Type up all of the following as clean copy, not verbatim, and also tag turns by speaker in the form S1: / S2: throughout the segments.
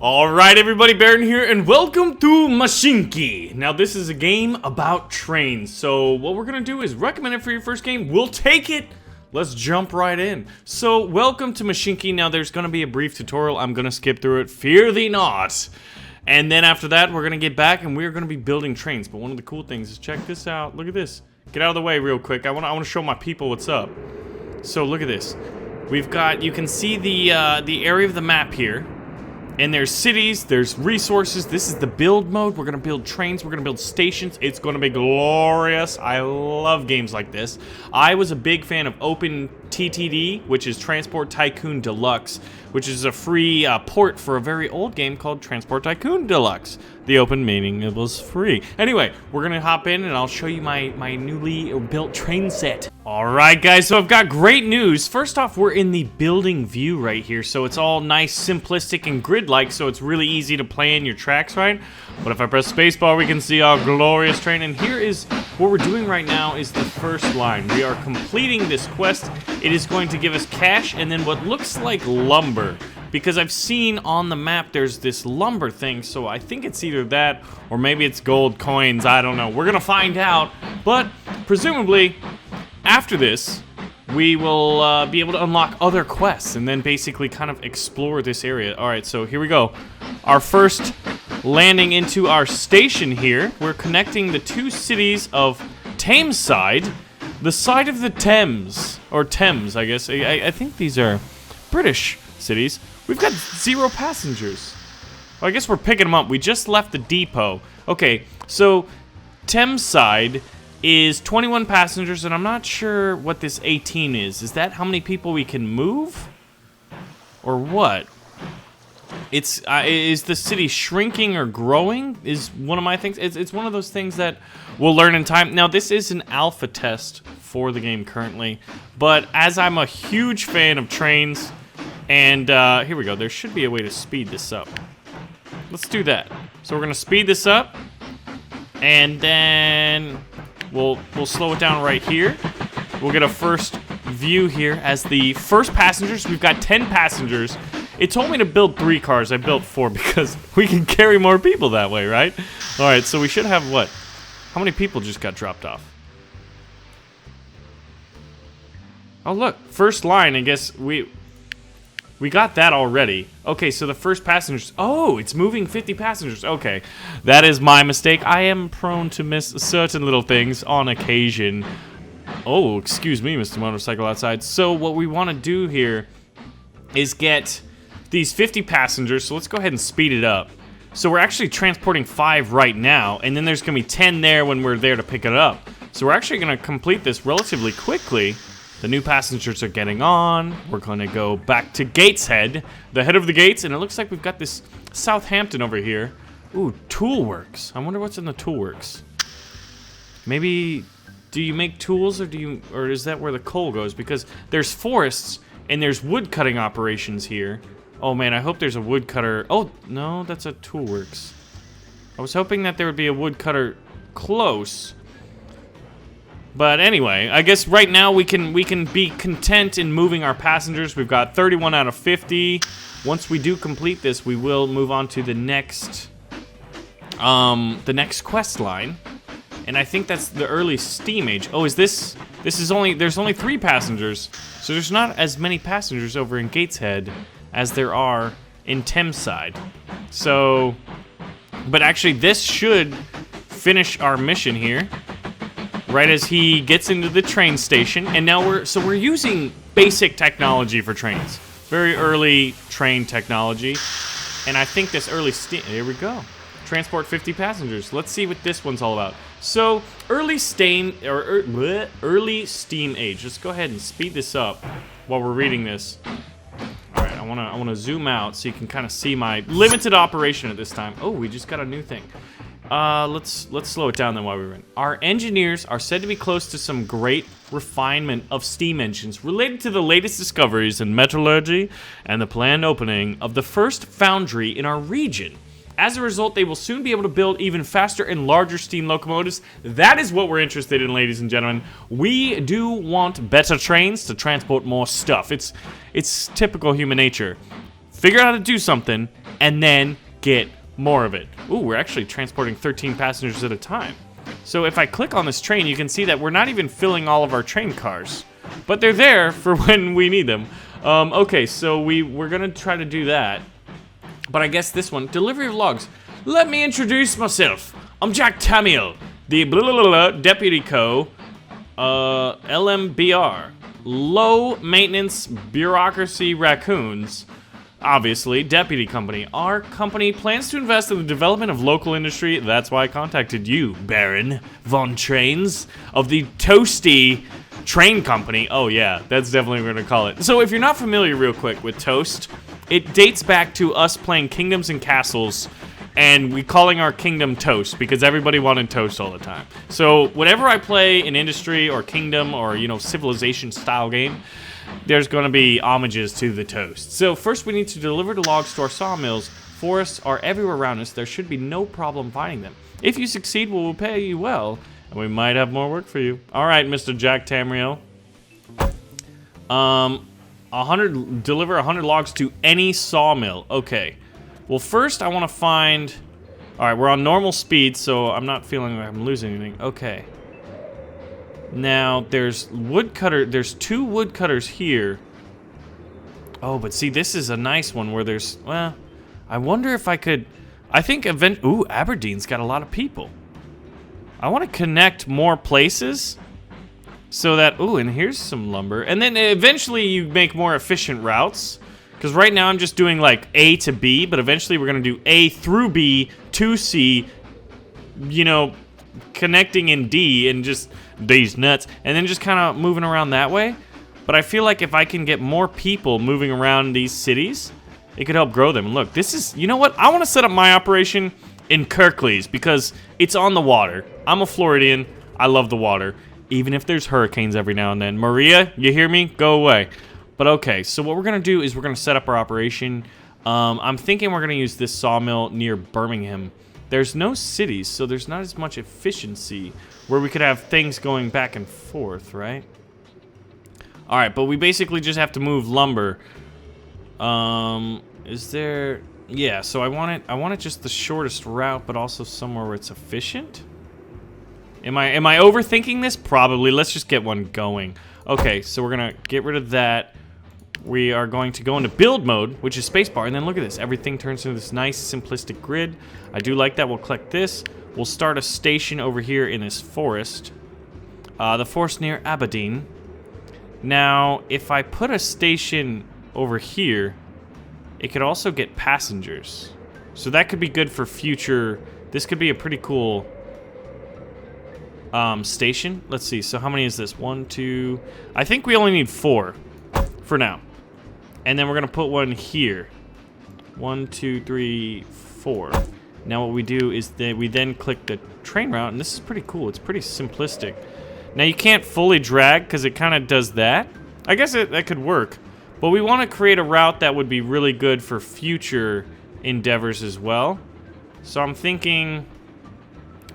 S1: Alright everybody, Baron here, and welcome to Mashinky. Now this is a game about trains, so what we're gonna do is recommend it for your first game. We'll take it. Let's jump right in. So, welcome to Mashinky. Now there's gonna be a brief tutorial. I'm gonna skip through it. Fear thee not. And then after that, we're gonna get back and we're gonna be building trains. But one of the cool things is, check this out. Look at this. Get out of the way real quick. I wanna show my people what's up. So look at this. We've got, you can see the area of the map here. And there's cities, there's resources. This is the build mode. We're gonna build trains, we're gonna build stations. It's gonna be glorious. I love games like this. I was a big fan of Open TTD, which is Transport Tycoon Deluxe, which is a free port for a very old game called Transport Tycoon Deluxe. The open meaning it was free. Anyway, we're gonna hop in and I'll show you my newly built train set. Alright guys, so I've got great news. First off, we're in the building view right here, so it's all nice, simplistic, and grid-like, so it's really easy to plan your tracks, right? But if I press spacebar, we can see our glorious train, and here is what we're doing right now is the first line. We are completing this quest. It is going to give us cash and then what looks like lumber. Because I've seen on the map there's this lumber thing, so I think it's either that or maybe it's gold coins, I don't know. We're gonna find out, but presumably after this, we will be able to unlock other quests and then basically kind of explore this area. Alright, so here we go. Our first landing into our station here. We're connecting the two cities of Tameside, the side of the Thames, or Thames, I guess. I think these are British cities. We've got 0 passengers. Well, I guess we're picking them up. We just left the depot. Okay, so Tameside is 21 passengers, and I'm not sure what this 18 is. Is that how many people we can move? Or what? It's is the city shrinking or growing? Is one of my things. It's one of those things that we'll learn in time. Now, this is an alpha test for the game currently, but as I'm a huge fan of trains, and here we go. There should be a way to speed this up. Let's do that. So we're gonna speed this up, and then we'll slow it down right here. We'll get a first view here as the first passengers. We've got 10 passengers. It told me to build 3 cars. I built 4 because we can carry more people that way, right? All right, so we should have what? How many people just got dropped off? Oh look, first line. I guess we got that already. Okay, so the first passengers. Oh, it's moving 50 passengers. Okay, that is my mistake. I am prone to miss certain little things on occasion. Oh, excuse me, Mr. Motorcycle outside. So what we want to do here is get these 50 passengers. So let's go ahead and speed it up. So we're actually transporting 5 right now, and then there's going to be 10 there when we're there to pick it up. So we're actually going to complete this relatively quickly. The new passengers are getting on. We're going to go back to Gateshead, the head of the gates, and it looks like we've got this Southampton over here. Ooh, Toolworks. I wonder what's in the Toolworks. Maybe, do you make tools, or is that where the coal goes? Because there's forests and there's wood cutting operations here. Oh man, I hope there's a woodcutter. Oh no, that's a Toolworks. I was hoping that there would be a woodcutter close. But anyway, I guess right now we can be content in moving our passengers. We've got 31 out of 50. Once we do complete this, we will move on to the next quest line. And I think that's the early steam age. Oh, is this is there's only 3 passengers. So there's not as many passengers over in Gateshead as there are in Tameside. So, but actually this should finish our mission here. Right as he gets into the train station, and now we're using basic technology for trains. Very early train technology. And I think this early steam, there we go. Transport 50 passengers. Let's see what this one's all about. So, early steam age. Let's go ahead and speed this up while we're reading this. All right, I want to zoom out so you can kind of see my limited operation at this time. Oh, we just got a new thing. Let's slow it down then while we run. Our engineers are said to be close to some great refinement of steam engines related to the latest discoveries in metallurgy and the planned opening of the first foundry in our region. As a result, they will soon be able to build even faster and larger steam locomotives. That is what we're interested in, ladies and gentlemen. We do want better trains to transport more stuff. It's typical human nature. Figure out how to do something, and then get more of it. Ooh, we're actually transporting 13 passengers at a time. So if I click on this train, you can see that we're not even filling all of our train cars, but they're there for when we need them. Okay, so we're gonna try to do that, but I guess this one, delivery of logs. Let me introduce myself. I'm Jack Tamiel, the deputy co, LMBR, low maintenance bureaucracy raccoons. Obviously, deputy company. Our company plans to invest in the development of local industry. That's why I contacted you, Baron von Trains of the TOASTY Train Company. Oh yeah, that's definitely what we're gonna call it. So if you're not familiar real quick with Toast, it dates back to us playing Kingdoms and Castles, and we calling our kingdom Toast because everybody wanted Toast all the time. So whenever I play an industry or kingdom or, you know, civilization style game, there's going to be homages to the Toast. So first we need to deliver the logs to our sawmills. Forests are everywhere around us. There should be no problem finding them. If you succeed, we will pay you well, and we might have more work for you. All right, Mr. Jack Tamriel. Deliver 100 logs to any sawmill. Okay. Well, first I want to find... All right, we're on normal speed, so I'm not feeling like I'm losing anything. Okay. Now, there's two woodcutters here. Oh, but see, this is a nice one where there's, well, I wonder if I could, I think ooh, Aberdeen's got a lot of people. I want to connect more places so that, ooh, and here's some lumber. And then eventually you make more efficient routes. Because right now I'm just doing like A to B, but eventually we're going to do A through B to C, you know, connecting in D and just these nuts, and then just kind of moving around that way. But I feel like if I can get more people moving around these cities, it could help grow them. And look, this is, you know what? I want to set up my operation in Kirklees because it's on the water. I'm a Floridian. I love the water, even if there's hurricanes every now and then. Maria, you hear me? Go away. But okay, so what we're going to do is we're going to set up our operation. I'm thinking we're going to use this sawmill near Birmingham. There's no cities, so there's not as much efficiency where we could have things going back and forth, right? All right, but we basically just have to move lumber. Is there... Yeah, so I want it just the shortest route, but also somewhere where it's efficient. Am I overthinking this? Probably. Let's just get one going. Okay, so we're gonna get rid of that. We are going to go into build mode, which is spacebar, and then look at this. Everything turns into this nice simplistic grid. I do like that. We'll click this. We'll start a station over here in this forest. The forest near Aberdeen. Now, if I put a station over here, it could also get passengers. So that could be good for future... This could be a pretty cool station. Let's see. So how many is this? 1, 2... I think we only need 4 for now. And then we're going to put one here. 1, 2, 3, 4. Now what we do is that we then click the train route, and this is pretty cool. It's pretty simplistic. Now you can't fully drag because it kind of does that. I guess that could work. But we want to create a route that would be really good for future endeavors as well. So I'm thinking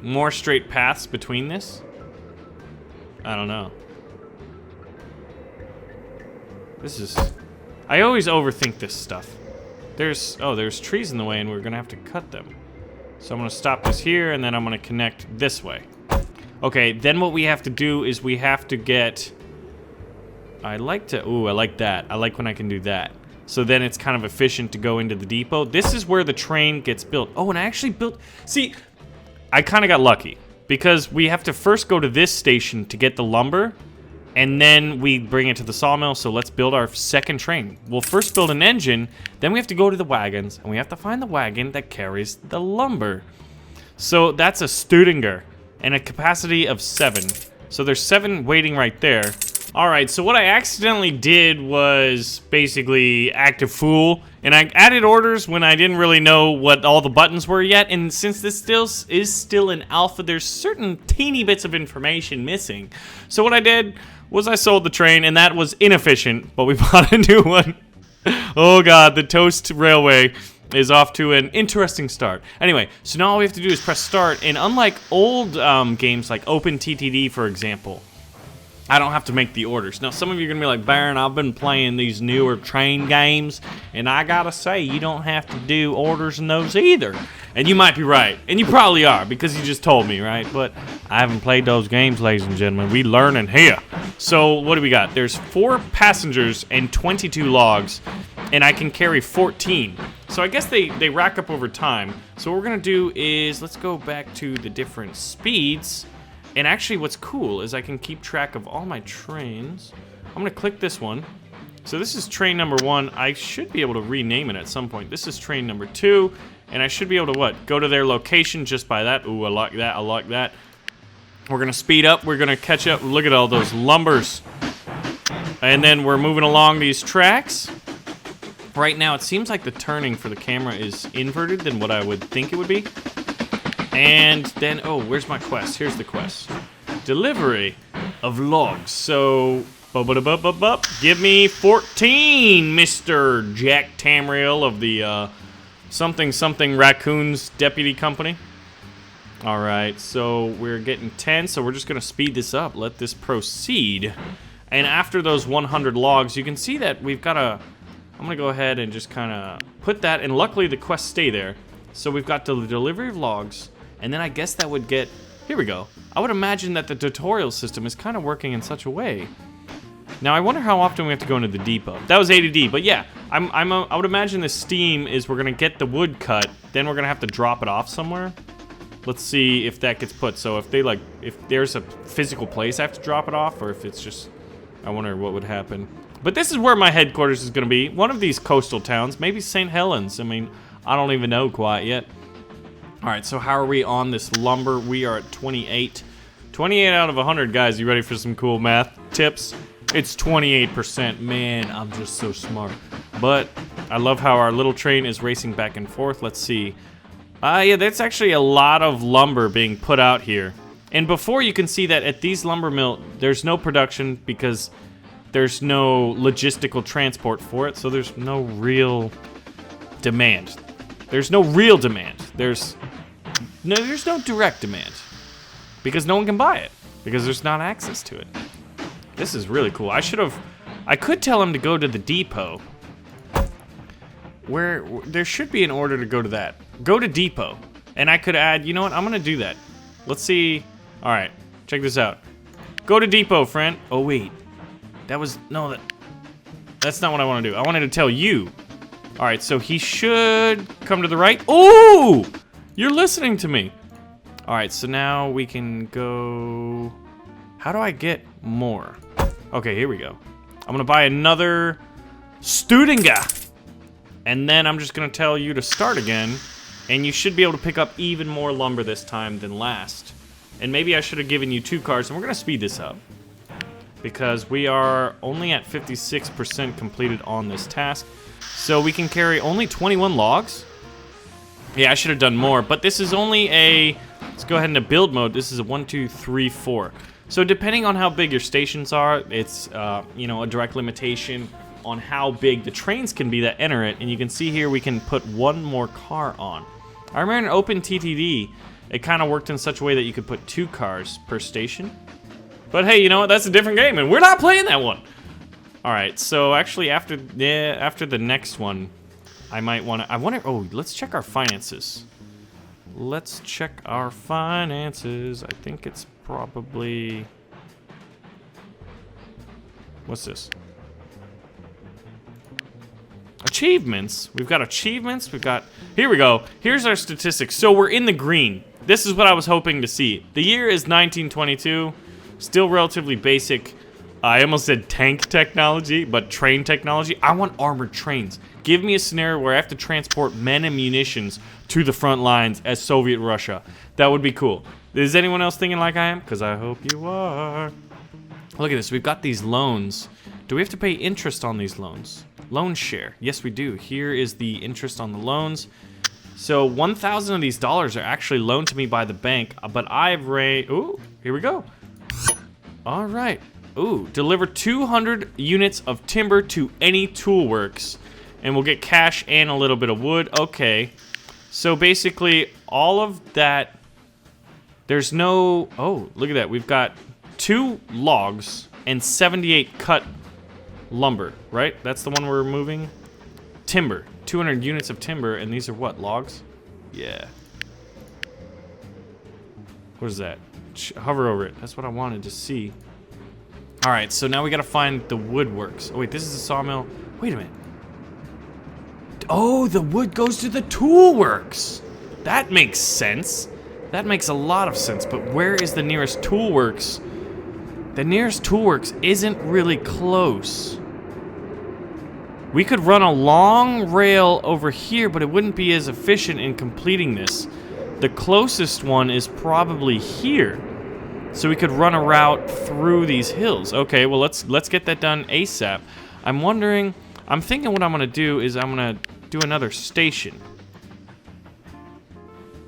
S1: more straight paths between this. I don't know. This is... I always overthink this stuff. There's trees in the way and we're going to have to cut them. So I'm going to stop this here and then I'm going to connect this way. Okay, then what we have to do is we have to get... I like that. I like when I can do that. So then it's kind of efficient to go into the depot. This is where the train gets built. Oh, and I actually built... See, I kind of got lucky. Because we have to first go to this station to get the lumber. And then we bring it to the sawmill. So let's build our second train. We'll first build an engine. Then we have to go to the wagons. And we have to find the wagon that carries the lumber. So that's a Studinger. And a capacity of 7. So there's 7 waiting right there. Alright, so what I accidentally did was basically act a fool. And I added orders when I didn't really know what all the buttons were yet. And since this is still in alpha, there's certain teeny bits of information missing. So what I did was I sold the train, and that was inefficient. But we bought a new one. Oh god, the Toast Railway is off to an interesting start. Anyway, so now all we have to do is press start. And unlike old games like OpenTTD, for example... I don't have to make the orders. Now, some of you are going to be like, Baron, I've been playing these newer train games, and I got to say, you don't have to do orders in those either. And you might be right, and you probably are, because you just told me, right? But I haven't played those games, ladies and gentlemen. We learning here. So, what do we got? There's 4 passengers and 22 logs, and I can carry 14. So I guess they rack up over time. So what we're going to do is, let's go back to the different speeds. And actually what's cool is I can keep track of all my trains. I'm going to click this one. So this is train number 1. I should be able to rename it at some point. This is train number 2. And I should be able to, what? Go to their location just by that. Ooh, I like that. I like that. We're going to speed up. We're going to catch up. Look at all those lumbers. And then we're moving along these tracks. Right now, it seems like the turning for the camera is inverted than what I would think it would be. And then, oh, where's my quest? Here's the quest. Delivery of logs. So, give me 14, Mr. Jack Tamriel of the something Raccoons Deputy Company. All right, so we're getting 10, so we're just going to speed this up. Let this proceed. And after those 100 logs, you can see that we've got a... I'm going to go ahead and just kind of put that, and luckily the quests stay there. So we've got the delivery of logs, and then I guess that would get... Here we go. I would imagine that the tutorial system is kind of working in such a way. Now, I wonder how often we have to go into the depot. That was A to D, but yeah, I would imagine the steam is we're going to get the wood cut, then we're going to have to drop it off somewhere. Let's see if that gets put. So if there's a physical place I have to drop it off, or if it's just... I wonder what would happen. But this is where my headquarters is going to be. One of these coastal towns. Maybe St. Helens. I mean, I don't even know quite yet. Alright, so how are we on this lumber? We are at 28. 28 out of 100, guys. You ready for some cool math tips? It's 28%. Man, I'm just so smart. But I love how our little train is racing back and forth. Let's see. Yeah, that's actually a lot of lumber being put out here. And before, you can see that at these lumber mill, there's no production because there's no logistical transport for it, so there's no real demand. There's no real demand. There's no direct demand because no one can buy it because there's not access to it. This is really cool. I could tell him to go to the depot. Where there should be an order to go to that. Go to depot. And I could add, you know what? I'm going to do that. Let's see. All right. Check this out. Go to depot, friend. Oh, wait. That's not what I want to do. I wanted to tell you. All right. So he should come to the right. Oh, you're listening to me. All right. So now we can go. How do I get more? Okay, here we go. I'm going to buy another Studinger. And then I'm just going to tell you to start again. And you should be able to pick up even more lumber this time than last. And maybe I should have given you 2 cars. And we're going to speed this up. Because we are only at 56% completed on this task. So we can carry only 21 logs. Yeah, I should have done more. But this is only a... Let's go ahead into build mode. This is a 1, 2, 3, 4. So depending on how big your stations are, it's, you know, a direct limitation on how big the trains can be that enter it. And you can see here we can put 1 more car on. I remember in Open TTD, it kind of worked in such a way that you could put 2 cars per station. But hey, you know what? That's a different game, and we're not playing that one. All right, so actually after the next one, I might want to... Oh, let's check our finances. Let's check our finances. I think it's probably... What's this? Achievements. We've got achievements. We've got... Here we go. Here's our statistics. So we're in the green. This is what I was hoping to see. The year is 1922. Still relatively basic. I almost said tank technology, but train technology. I want armored trains. Give me a scenario where I have to transport men and munitions to the front lines as Soviet Russia. That would be cool. Is anyone else thinking like I am? Because I hope you are. Look at this. We've got these loans. Do we have to pay interest on these loans? Loan share. Yes, we do. Here is the interest on the loans. So 1,000 of these dollars are actually loaned to me by the bank, but I've raised... Ooh, here we go. All right. Ooh, deliver 200 units of timber to any toolworks, and we'll get cash and a little bit of wood. Okay. So basically, all of that... There's no... Oh, look at that. We've got 2 logs. and 78 cut lumber, right? That's the one we're moving. Timber, 200 units of timber, and these are what, logs? Yeah. What is that? Hover over it. That's what I wanted to see. All right, so now we gotta find the woodworks. Oh wait, this is a sawmill. Wait a minute. Oh, the wood goes to the tool works. That makes sense. That makes a lot of sense, but where is the nearest tool works? The nearest tool works isn't really close. We could run a long rail over here, but it wouldn't be as efficient in completing this. The closest one is probably here. So we could run a route through these hills. Okay, well let's get that done ASAP. I'm thinking what I'm gonna do is I'm gonna do another station.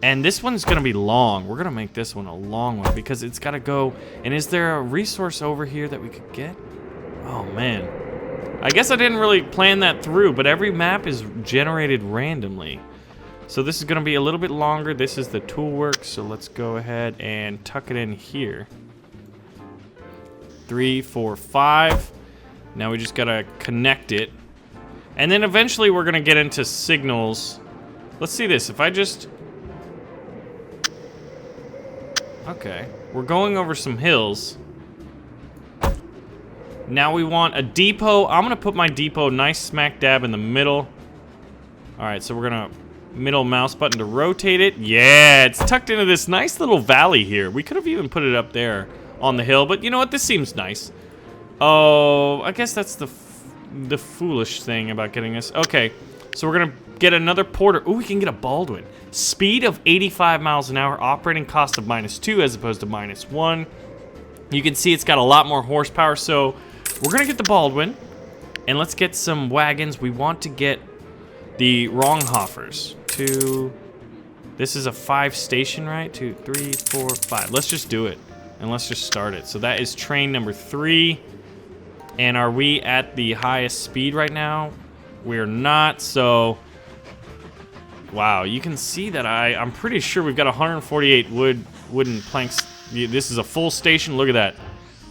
S1: And this one's gonna be long. We're gonna make this one a long one because it's gotta go. And is there a resource over here that we could get? Oh man. I guess I didn't really plan that through, but every map is generated randomly. So this is gonna be a little bit longer. This is the tool work, so let's go ahead and tuck it in here. 3, 4, 5. Now we just gotta connect it. And then eventually we're gonna get into signals. Let's see this, if I just... Okay, we're going over some hills. Now we want a depot. I'm gonna put my depot nice smack dab in the middle. Alright, so we're gonna middle mouse button to rotate it. Yeah, it's tucked into this nice little valley here. We could have even put it up there on the hill, but you know what? This seems nice. Oh, I guess that's the foolish thing about getting this. Okay, so we're gonna get another porter. Oh, we can get a Baldwin. Speed of 85 miles an hour, operating cost of -2 as opposed to -1. You can see it's got a lot more horsepower, so we're gonna get the Baldwin, and let's get some wagons. We want to get the Ronghoffers. This is a 5 station, right? 2, 3, 4, 5. Let's just do it, and let's just start it. So that is train number 3. And are we at the highest speed right now? We're not, so... Wow, you can see that I'm pretty sure we've got 148 wooden planks. This is a full station, look at that.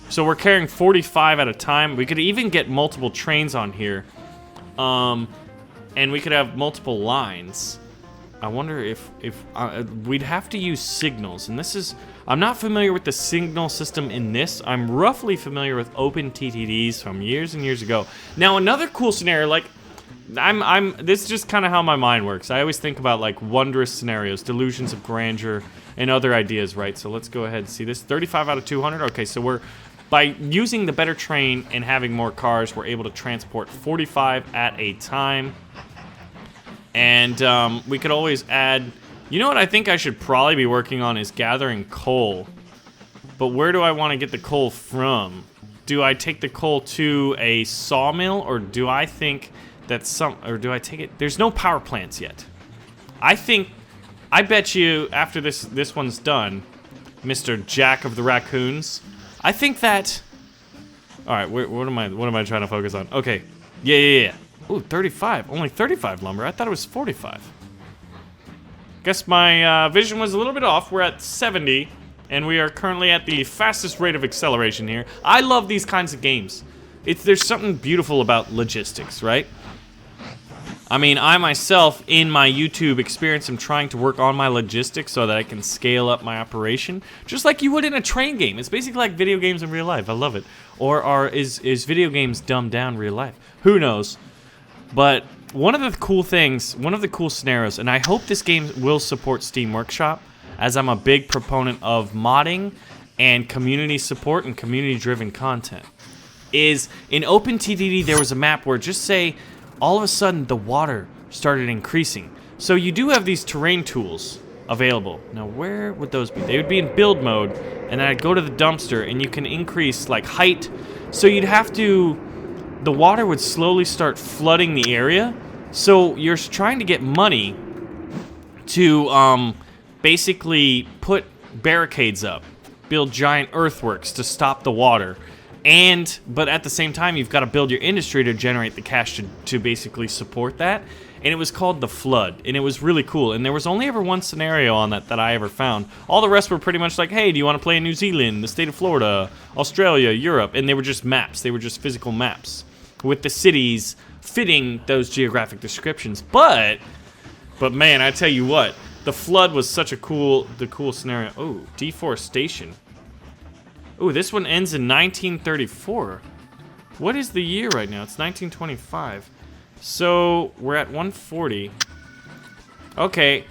S1: So we're carrying 45 at a time. We could even get multiple trains on here. And we could have multiple lines. I wonder if we'd have to use signals. And this is... I'm not familiar with the signal system in this. I'm roughly familiar with open TTDs from years and years ago. Now, another cool scenario, like... This is just kind of how my mind works. I always think about, like, wondrous scenarios, delusions of grandeur, and other ideas, right? So let's go ahead and see this. 35 out of 200. Okay, so we're... By using the better train and having more cars, we're able to transport 45 at a time. And we could always add... You know what I think I should probably be working on is gathering coal. But where do I want to get the coal from? Do I take the coal to a sawmill, or do I think that do I take it... There's no power plants yet. I bet you after this one's done, Mr. Jack of the Raccoons, I think that... Alright, what am I trying to focus on? Okay. Yeah. Ooh, 35. Only 35 lumber. I thought it was 45. Guess my vision was a little bit off. We're at 70, and we are currently at the fastest rate of acceleration here. I love these kinds of games. There's something beautiful about logistics, right? I mean, I myself, in my YouTube experience, am trying to work on my logistics so that I can scale up my operation, just like you would in a train game. It's basically like video games in real life. I love it. Or is video games dumbed down real life? Who knows? But one of the cool things, one of the cool scenarios, and I hope this game will support Steam Workshop, as I'm a big proponent of modding and community support and community-driven content, is in OpenTTD there was a map where, just say, all of a sudden the water started increasing. So you do have these terrain tools available. Now where would those be? They would be in build mode, and then I'd go to the dumpster, and you can increase like height. So you'd have to... The water would slowly start flooding the area. So you're trying to get money to basically put barricades up, build giant earthworks to stop the water. But at the same time, you've got to build your industry to generate the cash to basically support that. And it was called the Flood, and it was really cool. And there was only ever one scenario on that I ever found. All the rest were pretty much like, hey, do you want to play in New Zealand, the state of Florida, Australia, Europe? And they were just maps. They were just physical maps with the cities fitting those geographic descriptions. But man, I tell you what, the Flood was such a cool scenario. Oh, deforestation. Oh, this one ends in 1934. What is the year right now? It's 1925. So, we're at 140. Okay.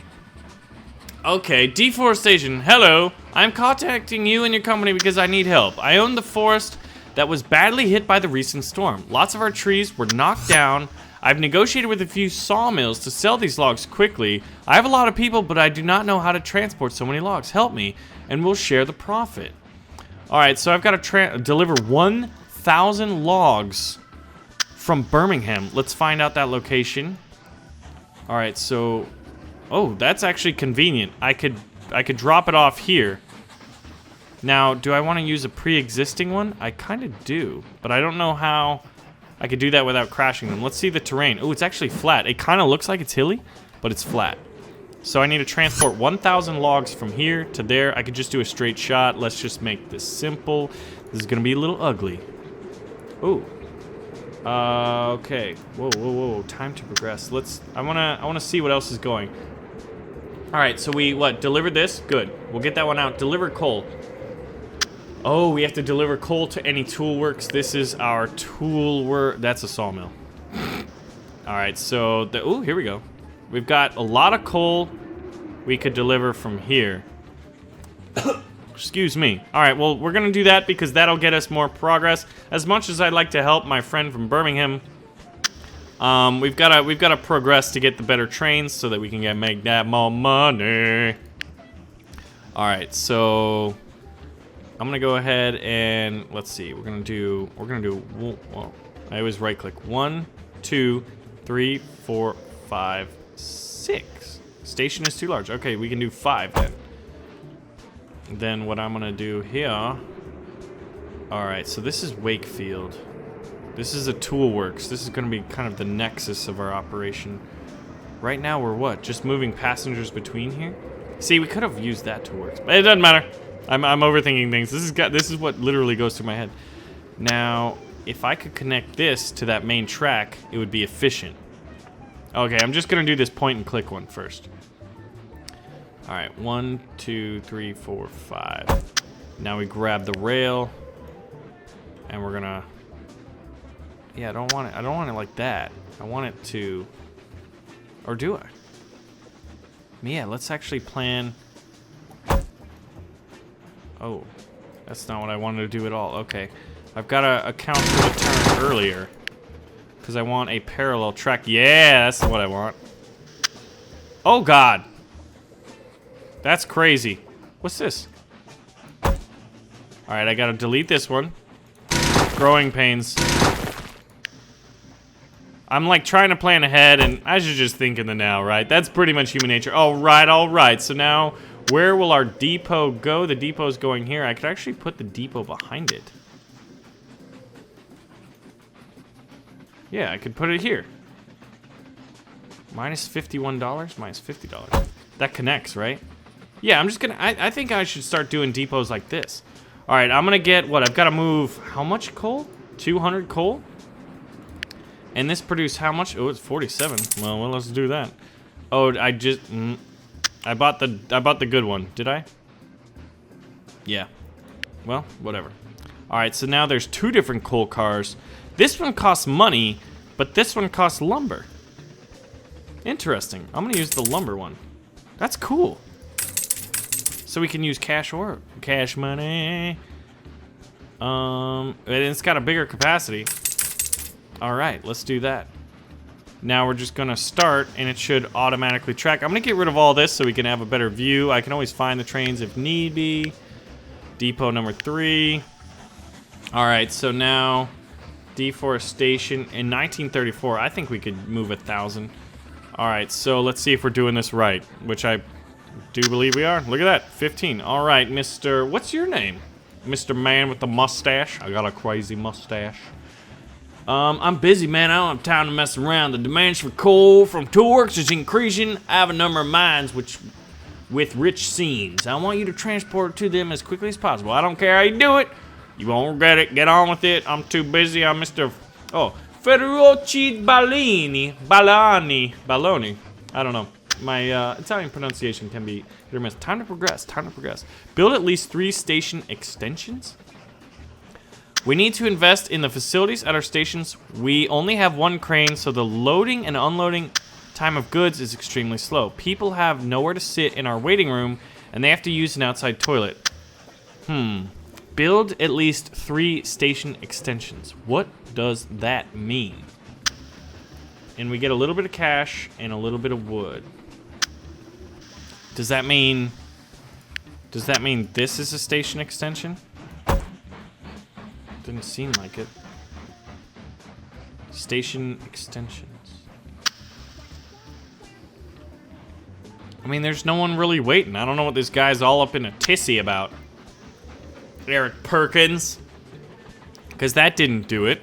S1: Okay, deforestation. Hello. I'm contacting you and your company because I need help. I own the forest that was badly hit by the recent storm. Lots of our trees were knocked down. I've negotiated with a few sawmills to sell these logs quickly. I have a lot of people, but I do not know how to transport so many logs. Help me, and we'll share the profit. Alright, so I've got to deliver 1,000 logs from Birmingham. Let's find out that location. Alright, so... Oh, that's actually convenient. I could drop it off here. Now, do I want to use a pre-existing one? I kind of do, but I don't know how I could do that without crashing them. Let's see the terrain. Oh, it's actually flat. It kind of looks like it's hilly, but it's flat. So I need to transport 1,000 logs from here to there. I could just do a straight shot. Let's just make this simple. This is going to be a little ugly. Ooh. Okay. Whoa. Time to progress. I wanna see what else is going. Alright, so we, delivered this? Good. We'll get that one out. Deliver coal. Oh, we have to deliver coal to any tool works. This is our tool work. That's a sawmill. Alright, so, ooh, here we go. We've got a lot of coal we could deliver from here. Excuse me. Alright, well, we're gonna do that because that'll get us more progress. As much as I'd like to help my friend from Birmingham, we've gotta progress to get the better trains so that we can make that more money. Alright, so I'm gonna go ahead and let's see. We're gonna do well, I always right click. 1, 2, 3, 4, 5, 6. Station is too large. Okay, we can do 5 then. Then what I'm gonna do here. Alright, so this is Wakefield. This is a tool works. This is gonna be kind of the nexus of our operation. Right now we're what? Just moving passengers between here? See, we could have used that tool works, but it doesn't matter. I'm overthinking things. This is what literally goes through my head. Now, if I could connect this to that main track, it would be efficient. Okay, I'm just gonna do this point and click one first. Alright, 1, 2, 3, 4, 5. Now we grab the rail. And we're gonna... Yeah, I don't want it like that. I want it to... Or do I? Yeah, let's actually plan... Oh, that's not what I wanted to do at all. Okay, I've got to account for the turn earlier. Because I want a parallel track. Yeah, that's what I want. Oh, God. That's crazy. What's this? Alright, I gotta delete this one. Growing pains. I'm like trying to plan ahead and I should just think in the now, right? That's pretty much human nature. Alright. So now, where will our depot go? The depot's going here. I could actually put the depot behind it. Yeah, I could put it here. Minus $51, minus $50. That connects, right? Yeah, I'm just gonna, I think I should start doing depots like this. Alright, I'm gonna get, what, I've gotta move, how much coal? 200 coal? And this produced how much? Oh, it's 47. Well, let's do that. Oh, I just, I bought the good one, did I? Yeah. Well, whatever. Alright, so now there's 2 different coal cars. This one costs money, but this one costs lumber. Interesting. I'm gonna use the lumber one. That's cool. So we can use cash money. And it's got a bigger capacity. Alright, let's do that. Now we're just gonna start and it should automatically track. I'm gonna get rid of all this so we can have a better view. I can always find the trains if need be. Depot number 3. Alright, so now deforestation in 1934. I think we could move 1,000. Alright, so let's see if we're doing this right, which I do believe we are. Look at that, 15. Alright, Mr. What's your name? Mr. Man with the mustache. I got a crazy mustache. I'm busy, man. I don't have time to mess around. The demands for coal from toolworks is increasing. I have a number of mines with rich scenes. I want you to transport to them as quickly as possible. I don't care how you do it. You won't regret it. Get on with it. I'm too busy. I'm Mr. Ferrucci Baloni. I don't know. My Italian pronunciation can be hit or miss. Time to progress. Build at least 3 station extensions. We need to invest in the facilities at our stations. We only have 1 crane, so the loading and unloading time of goods is extremely slow. People have nowhere to sit in our waiting room, and they have to use an outside toilet. Build at least 3 station extensions. What does that mean? And we get a little bit of cash and a little bit of wood. Does that mean this is a station extension? Didn't seem like it. Station extensions. I mean, there's no one really waiting. I don't know what this guy's all up in a tissy about. Eric Perkins. Because that didn't do it.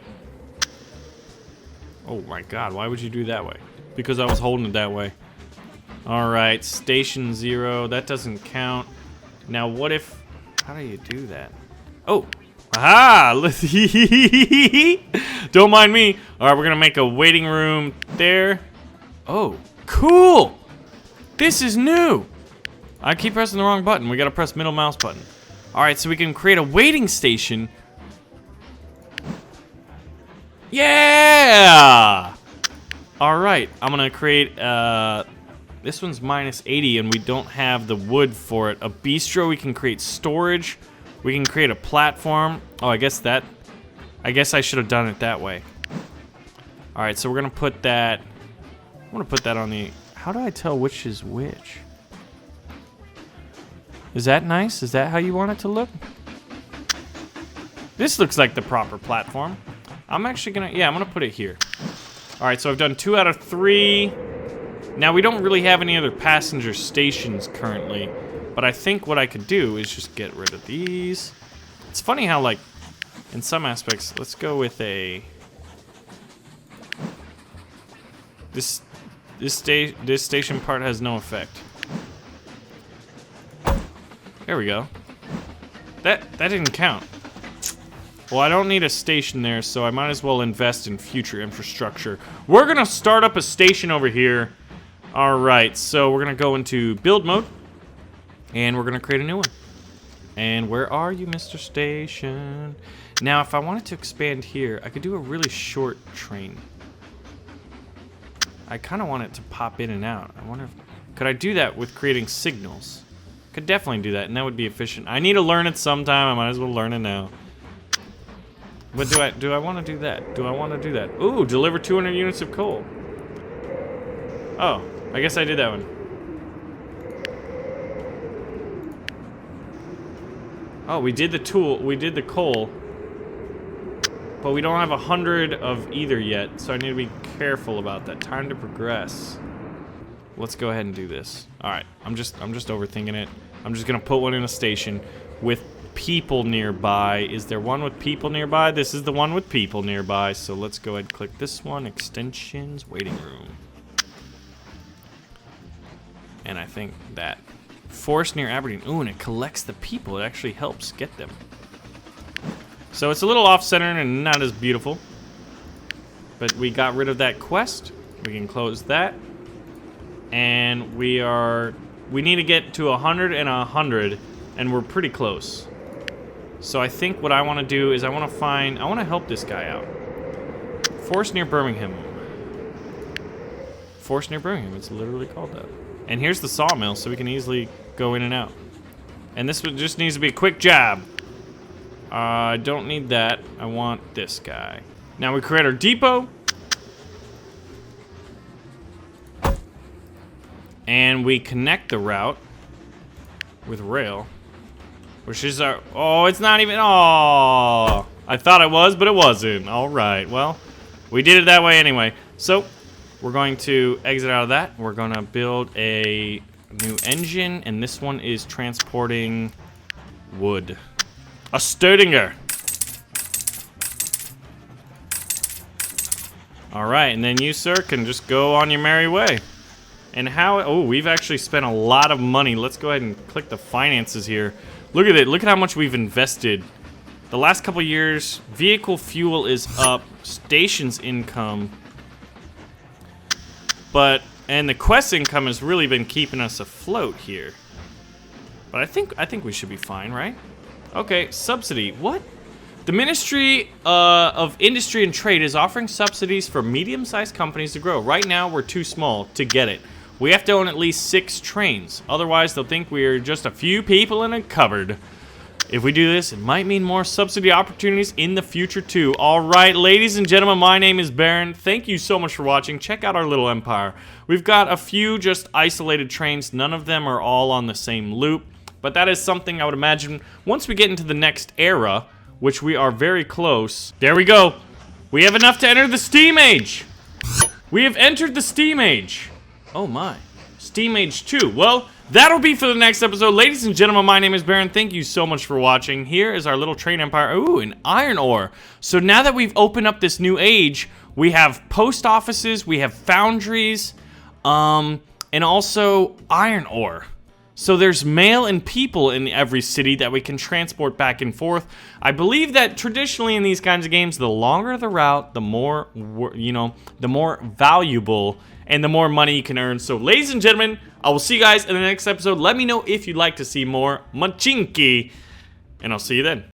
S1: Oh my god, why would you do that way? Because I was holding it that way. Alright, station 0. That doesn't count. Now what if... How do you do that? Oh! Aha! Don't mind me. Alright, we're gonna make a waiting room there. Oh, cool! This is new! I keep pressing the wrong button. We gotta press middle mouse button. Alright, so we can create a waiting station. Yeah! Alright, I'm gonna create, this one's minus 80 and we don't have the wood for it. A bistro, we can create storage. We can create a platform. Oh, I guess I should have done it that way. Alright, so we're gonna put that, I'm gonna put that on the, how do I tell which is which? Is that nice? Is that how you want it to look? This looks like the proper platform. I'm actually gonna, yeah, I'm gonna put it here. Alright, so I've done 2 out of 3. Now, we don't really have any other passenger stations currently, but I think what I could do is just get rid of these. It's funny how, like, in some aspects, let's go with a... This station part has no effect. There we go. That didn't count. Well, I don't need a station there, so I might as well invest in future infrastructure. We're gonna start up a station over here. Alright, so we're gonna go into build mode. And we're gonna create a new one. And where are you, Mr. Station? Now, if I wanted to expand here, I could do a really short train. I kind of want it to pop in and out. I wonder if... Could I do that with creating signals? Could definitely do that, and that would be efficient. I need to learn it sometime. I might as well learn it now. But do I want to do that? Do I want to do that? Ooh, deliver 200 units of coal. Oh, I guess I did that one. Oh, we did the coal. But we don't have 100 of either yet, so I need to be careful about that. Time to progress. Let's go ahead and do this. Alright, I'm just overthinking it. I'm just gonna put one in a station with people nearby. Is there one with people nearby? This is the one with people nearby, so let's go ahead and click this one. Extensions, waiting room. And I think that. Forest near Aberdeen. Ooh, and it collects the people. It actually helps get them. So it's a little off-center and not as beautiful. But we got rid of that quest. We can close that. And we need to get to 100 and 100, and we're pretty close. So I think what I want to do is I want to help this guy out. Forest near Birmingham. Forest near Birmingham, it's literally called that. And here's the sawmill, so we can easily go in and out. And this one just needs to be a quick job. I don't need that. I want this guy. Now we create our depot. And we connect the route with rail. Which is our... Oh, it's not even... Oh, I thought it was, but it wasn't. All right, well, we did it that way anyway. So, we're going to exit out of that. We're going to build a new engine, and this one is transporting wood. A Stödinger. Alright, and then you, sir, can just go on your merry way. And how... Oh, we've actually spent a lot of money. Let's go ahead and click the finances here. Look at it. Look at how much we've invested. The last couple years, vehicle fuel is up. Stations income. But... And the quest income has really been keeping us afloat here. But I think we should be fine, right? Okay, subsidy. What? The Ministry of Industry and Trade is offering subsidies for medium-sized companies to grow. Right now, we're too small to get it. We have to own at least 6 trains. Otherwise, they'll think we're just a few people in a cupboard. If we do this, it might mean more subsidy opportunities in the future, too. All right, ladies and gentlemen, my name is Baron. Thank you so much for watching. Check out our little empire. We've got a few just isolated trains. None of them are all on the same loop. But that is something I would imagine once we get into the next era, which we are very close. There we go. We have enough to enter the Steam Age. We have entered the Steam Age. Oh my. Steam Age 2. Well, that'll be for the next episode. Ladies and gentlemen, my name is Baron. Thank you so much for watching. Here is our little train empire. Ooh, an iron ore. So now that we've opened up this new age, we have post offices, we have foundries, and also iron ore. So there's mail and people in every city that we can transport back and forth. I believe that traditionally in these kinds of games, the longer the route, the more, you know, the more valuable and the more money you can earn. So ladies and gentlemen, I will see you guys in the next episode. Let me know if you'd like to see more Mashinky, and I'll see you then.